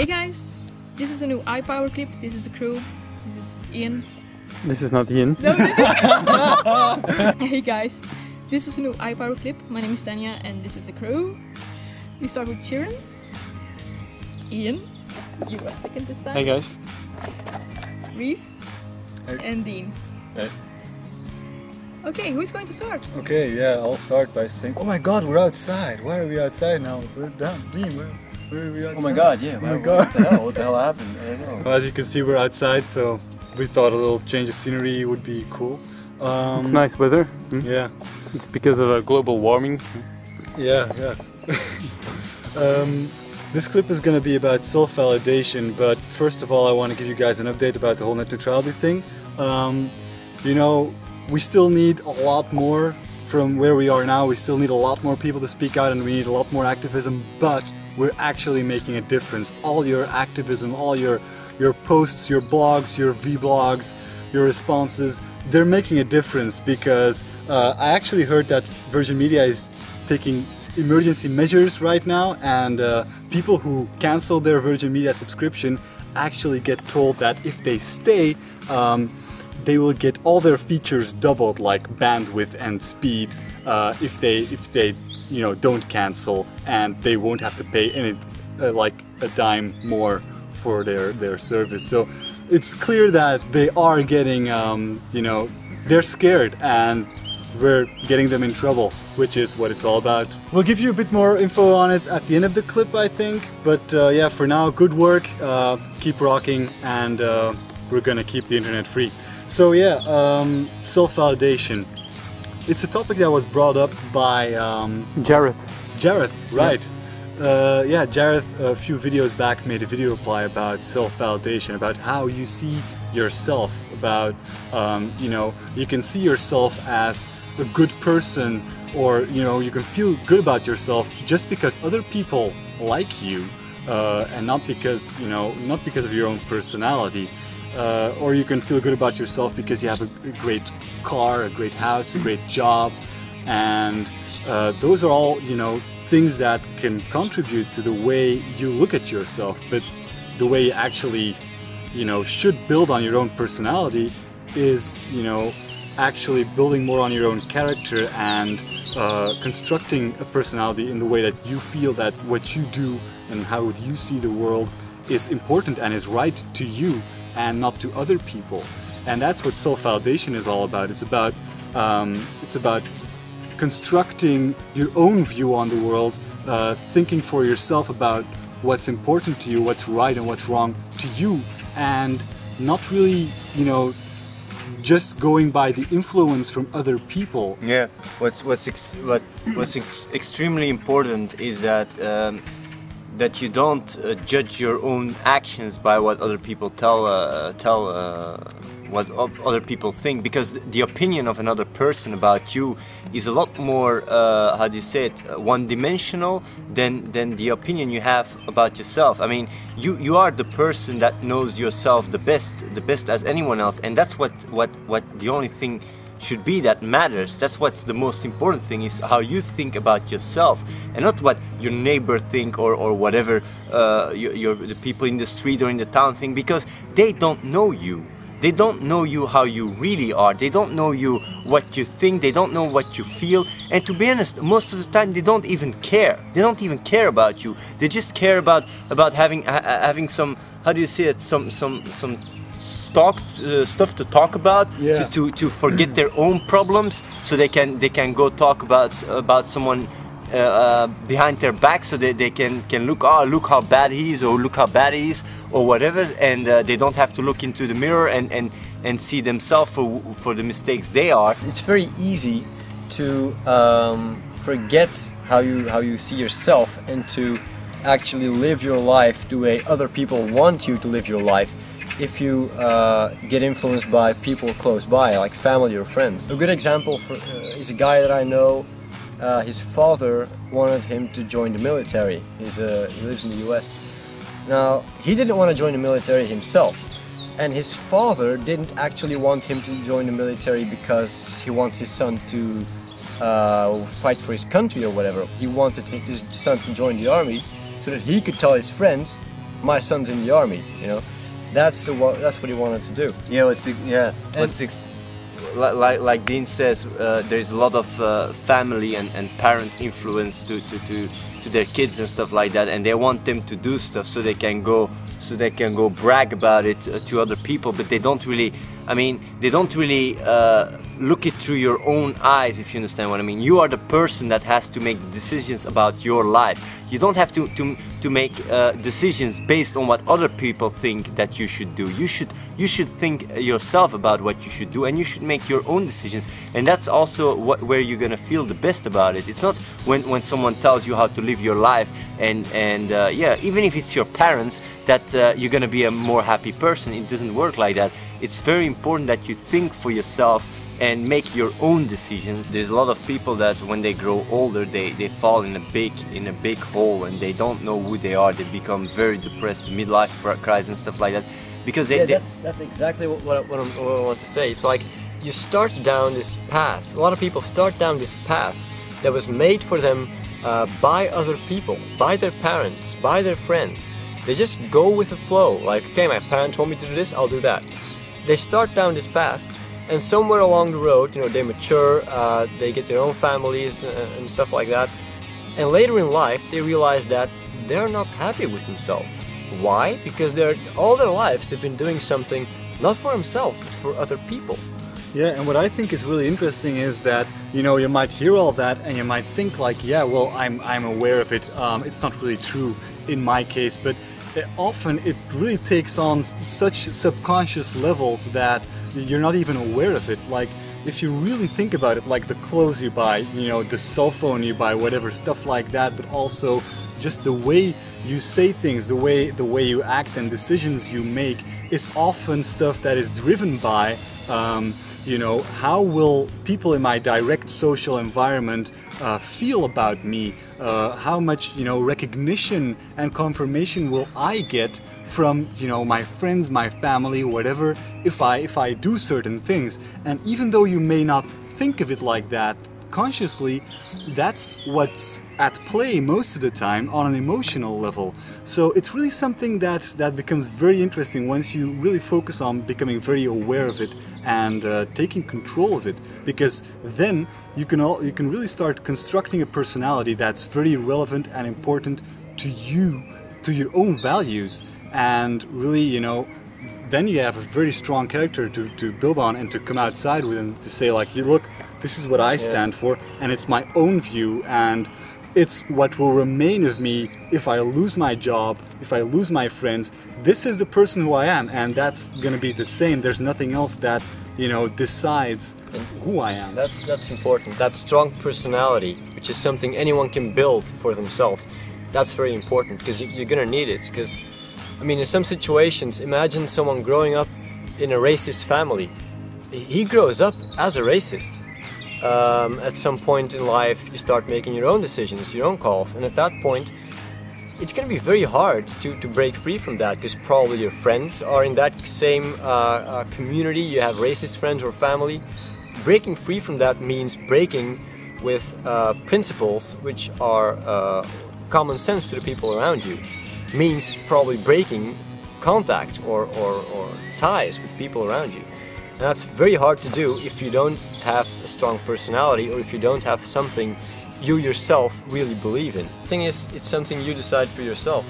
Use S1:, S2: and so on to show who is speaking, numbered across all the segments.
S1: Hey guys, this is a new iPower clip. This is the crew. This is Ian.
S2: This is not Ian.
S1: No, this is... Hey guys, this is a new iPower clip. My name is Tanya and this is the crew. We start with Sharon. Ian, you are second this time.
S2: Hey guys.
S1: Reese.
S3: Hey.
S1: And Dean.
S3: Hey.
S1: Okay, who's going to start?
S3: Okay, yeah, I'll start by saying, oh my god, we're outside. Why are we outside now? We're down. Dean, where are we outside?
S4: Oh my god, yeah.
S3: Oh my god.
S4: What the hell happened? I don't know.
S3: Well, as you can see, we're outside, so we thought a little change of scenery would be cool.
S2: It's nice weather.
S3: Yeah.
S2: It's because of global warming.
S3: Yeah. This clip is going to be about self-validation, but first of all I want to give you guys an update about the whole net neutrality thing. You know, we still need a lot more from where we are now. We still need a lot more people to speak out and we need a lot more activism, but we're actually making a difference. All your activism, all your posts, your blogs, your vlogs, your responses, they're making a difference because I actually heard that Virgin Media is taking emergency measures right now, and people who cancel their Virgin Media subscription actually get told that if they stay, they will get all their features doubled, like bandwidth and speed, if they don't cancel, and they won't have to pay any like a dime more for their service. So it's clear that they are getting they're scared, and we're getting them in trouble, which is what it's all about. We'll give you a bit more info on it at the end of the clip, I think, but yeah, for now, good work, keep rocking, and we're gonna keep the internet free. So yeah, self-validation. It's a topic that was brought up by
S2: Jareth.
S3: Jareth, right. Yeah, Jareth a few videos back made a video reply about self-validation, about how you see yourself, about you can see yourself as a good person, or you can feel good about yourself just because other people like you, and not because of your own personality. Or you can feel good about yourself because you have a great car, a great house, a great job, and those are all things that can contribute to the way you look at yourself. But the way you actually should build on your own personality is actually building more on your own character and constructing a personality in the way that you feel that what you do and how you see the world is important and is right to you and not to other people. And that's what self-validation is all about. It's about constructing your own view on the world, thinking for yourself about what's important to you, what's right and what's wrong to you, and not really just going by the influence from other people.
S4: Yeah, what's extremely important is that that you don't judge your own actions by what other people tell what other people think, because the opinion of another person about you is a lot more how do you say it, one-dimensional than the opinion you have about yourself. I mean, you are the person that knows yourself the best as anyone else, and that's what the only thing should be that matters. That's what's the most important thing, is how you think about yourself, and not what your neighbor think or whatever the people in the street or in the town think, because they don't know you. They don't know you how you really are. They don't know you what you think. They don't know what you feel. And to be honest, most of the time they don't even care. They don't even care about you. They just care about having some, how do you say it, some stuff to talk about,
S3: yeah.
S4: to forget their own problems, so they can go talk about someone behind their back, so they can look how bad he is, or look how bad he is, or whatever, and they don't have to look into the mirror and see themselves for the mistakes they are.
S5: It's very easy to forget how you see yourself, and to actually live your life the way other people want you to live your life, if you get influenced by people close by, like family or friends. A good example is a guy that I know. His father wanted him to join the military. He lives in the US. Now, he didn't want to join the military himself, and his father didn't actually want him to join the military because he wants his son to fight for his country or whatever. He wanted his son to join the army so that he could tell his friends, my son's in the army, you know. That's what he wanted to do.
S4: Like Dean says, there's a lot of family and parent influence to their kids and stuff like that, and they want them to do stuff so they can go brag about it to other people, but they don't really, I mean, they don't really look it through your own eyes, if you understand what I mean. You are the person that has to make the decisions about your life. You don't have to make decisions based on what other people think that you should do. You should think yourself about what you should do, and you should make your own decisions. And that's also where you're gonna feel the best about it. It's not when someone tells you how to live your life, and yeah, even if it's your parents, that you're gonna be a more happy person. It doesn't work like that. It's very important that you think for yourself and make your own decisions. There's a lot of people that when they grow older, they fall in a big hole, and they don't know who they are. They become very depressed, midlife crisis and stuff like that, because
S5: that's exactly what I want to say. It's like you start down this path. A lot of people start down this path that was made for them by other people, by their parents, by their friends. They just go with the flow. Like, okay, my parents told me to do this, I'll do that. They start down this path, and somewhere along the road, you know, they mature, they get their own families and stuff like that. And later in life, they realize that they're not happy with themselves. Why? Because all their lives they've been doing something not for themselves, but for other people.
S3: Yeah, and what I think is really interesting is that, you know, you might hear all that and you might think like, yeah, well, I'm aware of it. It's not really true in my case, but often it really takes on such subconscious levels that you're not even aware of it. Like, if you really think about it, like the clothes you buy, you know, the cell phone you buy, whatever, stuff like that, but also just the way you say things, the way you act and decisions you make is often stuff that is driven by, you know, how will people in my direct social environment feel about me? How much, you know, recognition and confirmation will I get from, you know, my friends, my family, whatever, if I do certain things? And even though you may not think of it like that consciously, that's what's at play most of the time on an emotional level. So it's really something that becomes very interesting once you really focus on becoming very aware of it and taking control of it, because then you can really start constructing a personality that's very relevant and important to you, to your own values, and really, you know, then you have a very strong character to build on and to come outside with and to say like, you look, this is what I stand for, and it's my own view, and it's what will remain of me if I lose my job, if I lose my friends. This is the person who I am, and that's going to be the same. There's nothing else that, you know, decides who I am.
S5: That's important. That strong personality, which is something anyone can build for themselves, that's very important, because you're going to need it. Because, I mean, in some situations, imagine someone growing up in a racist family. He grows up as a racist. At some point in life, you start making your own decisions, your own calls, and at that point, it's going to be very hard to break free from that, because probably your friends are in that same community. You have racist friends or family. Breaking free from that means breaking with principles which are common sense to the people around you. Means probably breaking contact or ties with people around you. And that's very hard to do if you don't have a strong personality, or if you don't have something you yourself really believe in. The thing is, it's something you decide for yourself.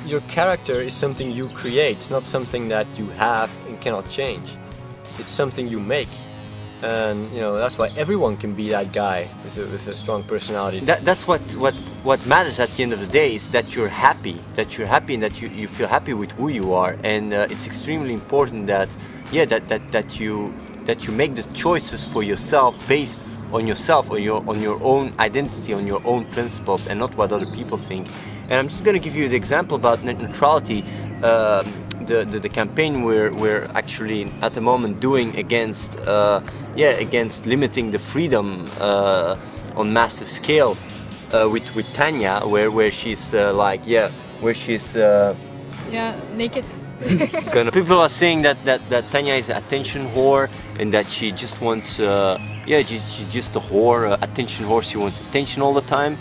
S5: Your character is something you create. It's not something that you have and cannot change. It's something you make. And, you know, that's why everyone can be that guy with a strong personality.
S4: That's what matters at the end of the day, is that you're happy, and that you feel happy with who you are. And it's extremely important that, yeah, that you make the choices for yourself based on yourself, on your own identity, on your own principles, and not what other people think. And I'm just going to give you the example about net neutrality. The campaign we're actually at the moment doing against limiting the freedom on massive scale with Tanya, where she's
S1: naked.
S4: People are saying that Tanya is an attention whore, and that she just wants she's just a whore, attention whore. She wants attention all the time.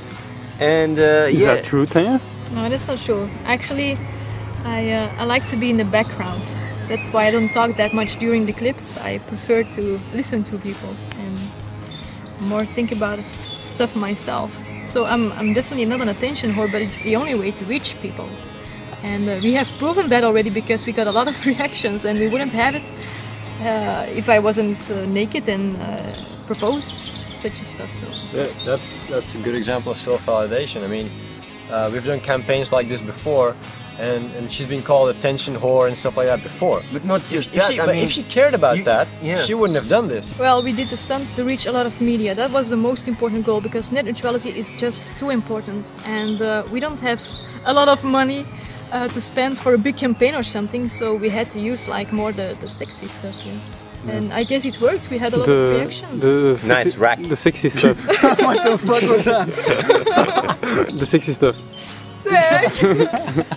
S4: And
S2: is that true, Tanya?
S1: No, that's not true. Actually, I like to be in the background. That's why I don't talk that much during the clips. I prefer to listen to people and more think about stuff myself. So I'm definitely not an attention whore, but it's the only way to reach people. And we have proven that already because we got a lot of reactions, and we wouldn't have it if I wasn't naked and propose such stuff. So.
S5: Yeah, that's a good example of self-validation. I mean, we've done campaigns like this before, and she's been called attention whore and stuff like that before.
S4: But not just that.
S5: If she cared about that,
S4: yeah.
S5: she wouldn't have done this.
S1: Well, we did the stunt to reach a lot of media. That was the most important goal because net neutrality is just too important, and we don't have a lot of money to spend for a big campaign or something. So we had to use like more the sexy stuff. Yeah. And I guess it worked. We had a lot of reactions.
S4: Nice rack.
S2: The sexy stuff.
S3: What the fuck was that?
S2: The sexy stuff.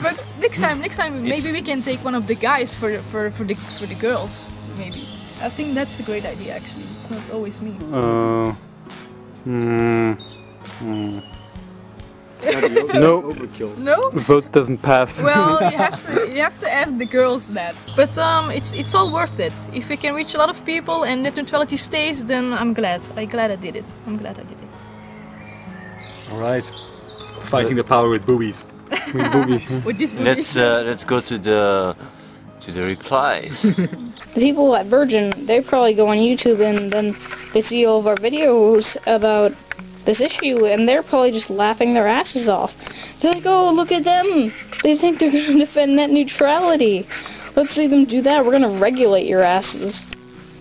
S1: But next time, maybe we can take one of the guys for the girls. Maybe. I think that's a great idea. Actually, it's not always me.
S2: No.
S3: Overkill.
S1: No.
S2: Vote doesn't pass.
S1: Well, you have to ask the girls that. But it's all worth it. If we can reach a lot of people and net neutrality stays, then I'm glad. I did it. I'm glad I did it.
S3: All right. Fighting the power with boobies.
S2: With boobies.
S1: With this movie.
S4: Let's go to the replies.
S6: The people at Virgin, they probably go on YouTube and then they see all of our videos about this issue and they're probably just laughing their asses off. They're like, oh, look at them. They think they're going to defend net neutrality. Let's see them do that. We're going to regulate your asses.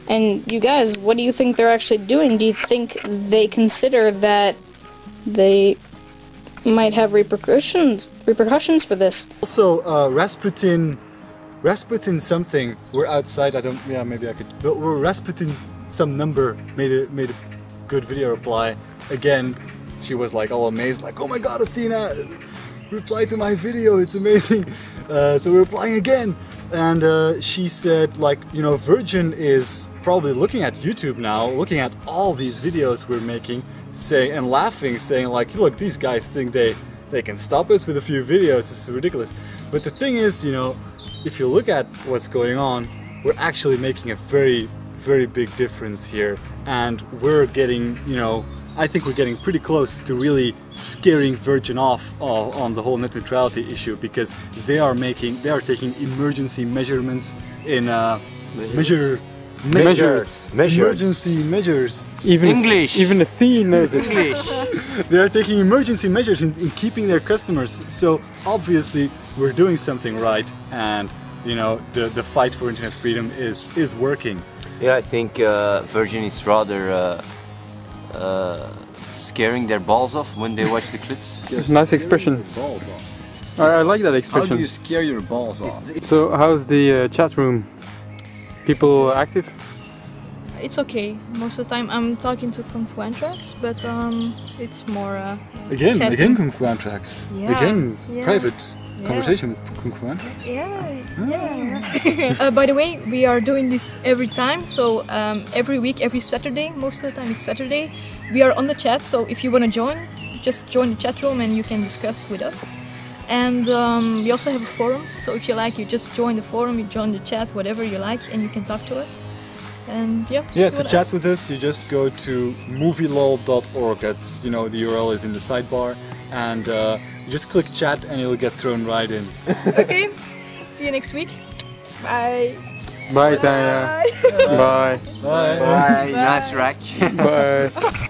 S6: And you guys, what do you think they're actually doing? Do you think they consider that they might have repercussions for this?
S3: Also, Rasputin something. We're outside. Maybe I could. But Rasputin some number made a good video reply. Again, she was like all amazed, like, oh my God, Athena, reply to my video. It's amazing. So we're replying again, and she said, like, you know, Virgin is probably looking at YouTube now, looking at all these videos we're making, and laughing, saying like, look, these guys think they can stop us with a few videos. This is ridiculous. But the thing is, you know, if you look at what's going on, we're actually making a very, very big difference here, and we're getting, you know, I think we're getting pretty close to really scaring Virgin off on the whole net neutrality issue, because they are taking emergency measurements in
S2: Measures.
S3: emergency measures.
S2: Even
S4: English.
S2: Even Athena knows it.
S4: English.
S3: They are taking emergency measures in keeping their customers. So obviously we're doing something right, and you know the fight for internet freedom is working.
S4: Yeah, I think Virgin is rather scaring their balls off when they watch the clips.
S2: Nice expression.
S5: Balls off.
S2: I like that
S5: How
S2: expression.
S5: do you scare your balls off?
S2: So how's the chat room? People active?
S1: It's okay. Most of the time I'm talking to Kung Fu Antrax, but it's more
S3: Again
S1: chatting.
S3: Kung Fu Antrax.
S1: Yeah,
S3: Again,
S1: yeah.
S3: private
S1: Yeah.
S3: conversation with Kung Fu Antrax.
S1: Yeah. By the way, we are doing this every time, so every week, every Saturday, most of the time it's Saturday, we are on the chat, so if you want to join, just join the chat room and you can discuss with us. And we also have a forum, so if you like, you just join the forum, you join the chat, whatever you like, and you can talk to us. And yeah,
S3: To chat with us, you just go to movielol.org. That's, you know, the URL is in the sidebar, and you just click chat and you'll get thrown right in.
S1: Okay, see you next week. Bye.
S2: Bye, Tanya. Bye.
S3: Bye.
S4: Bye. Nice rack.
S2: Bye.